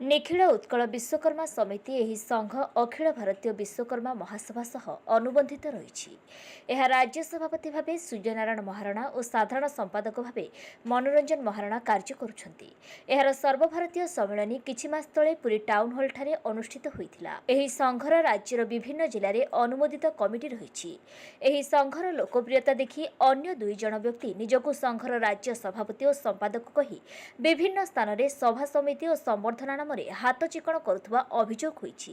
निखिल उत्कल विश्वकर्मा समिति एही संघ अखिल भारतीय विश्वकर्मा महासभा सह अनुबंधित रही। यह राज्य सभापति भाव सूर्यनारायण महाराणा और साधारण संपादक भाव मनोरंजन महाराणा कार्य करुछंती। एहार सर्वभारतीय सम्मेलन किछि मास तले पुरी टाउन हॉल ठारे अनुष्ठित होइथिला। एही संघर राज्यर विभिन्न जिल्ला रे अनुमोदित कमिटी रहिछि। एही संघर लोकप्रियता देखि अन्य दुई जण व्यक्ति निजको संघर राज्य सभापति और संपादक कहि विभिन्न स्थान रे सभा समिति और संवर्धना नाम हाथ चिकण करुवा अभियोग होइछि।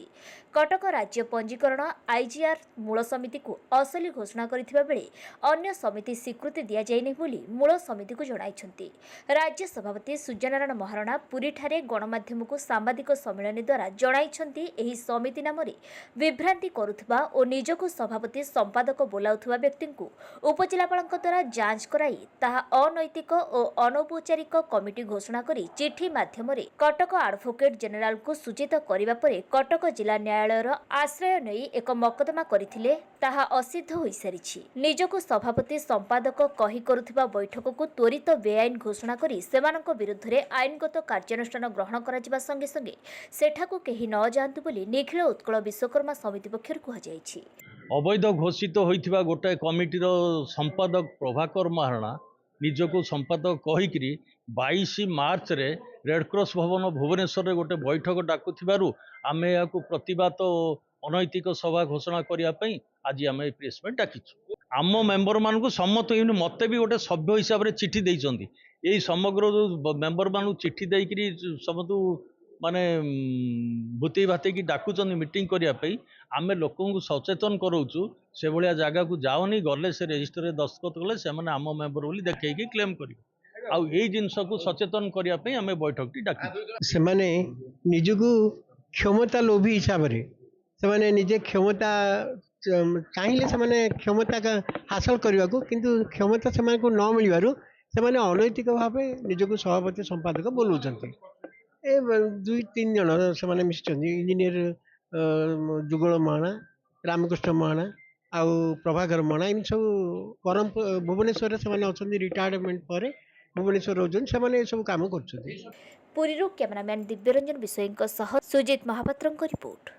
कटक राज्य पंजीकरण आईजीआर मूल समिति को असली घोषणा करिथिबा बेले अन्य समिति स्वीकृति दिया जाइनि बोली मूल समिति को जणाइछंती। राज्य सभापति सूर्यनारायण महाराणा पुरी ठारे गणमाध्यम को सांबादिक सम्मेलन द्वारा जणाइछंती एही समिति नाम विभ्रांति करुवा और निजको सभापति संपादक बोलाउथुवा व्यक्ति को उपजिलापालक द्वारा जांच कराई ताहा अनैतिक और अनौपचारिक कमिटी घोषणा करी चिठी माध्यम कटक एडवोकेट जेनेराल को सूचित करिबा परे कटक जिला न्यायालय आश्रय नहीं एक मकदमा करथिले ताहा असिद्ध होई सारिछि। निजको सभापति संपादक कही करुथिबा बैठक को त्वरित बेआईन घोषणा करी सेमानक विरुद्ध रे आईनगत कार्यानुष्ठान ग्रहण कराजिबा संगे संगे सेठाको केही न जांतु बोली निखिल उत्कल विश्वकर्मा समिति पक्षर कुहा जायछि। अवैध घोषित होइथिबा गोटे कमिटीर संपादक प्रभाकर महाराणा निजको संपादक कहिकरी 22 मार्च रे रेडक्रॉस भवन भुवनेश्वर गोटे बैठक डाकुथिबारु आमे याकु प्रतिबाद अनैतिक सभा घोषणा करिया पई आज आमे प्रेसमेंट डाकिछु। आम मेंबर मान को सम्मत मते भी गोटे सभ्य हिसाब रे चिट्ठी देइचंदी। एई समग्र मेंबर मान चिट्ठी देइकरी समतु माने भूति भाते की डाकुचंदी मीटिंग करिया पई आमे लोकन को सचेतन करौछु। से भलिया जागा को जाओनी गले से रजिस्टर रे दस्तखत कले से माने आम मेंबर बोली देखेकी क्लेम करिवे। आउ एई जिंस को सचेतन करिया पई आमे बैठक टी डाकी। से माने निजको क्षमता लोभी हिसाब रे से माने निजे क्षमता चाहिए से माने क्षमता का हासिल करने को किंतु क्षमता से माने को न मिलबारु से माने अनैतिक भाव निजको सभापति संपादक बोलुचंती। ए 2-3 जन से माने मिसचंदी इंजीनियर जुगल महाना रामकृष्ण महाना आउ प्रभाकर महाना इन सब परम भुवनेश्वर से माने अछंदी रिटायरमेंट पर भुवनेश्वर रोजन से माने सब काम करछंती। पुरीरू कैमरामैन दिव्यरंजन विषयक सह सुजित महापात्रଙ୍କ रिपोर्ट।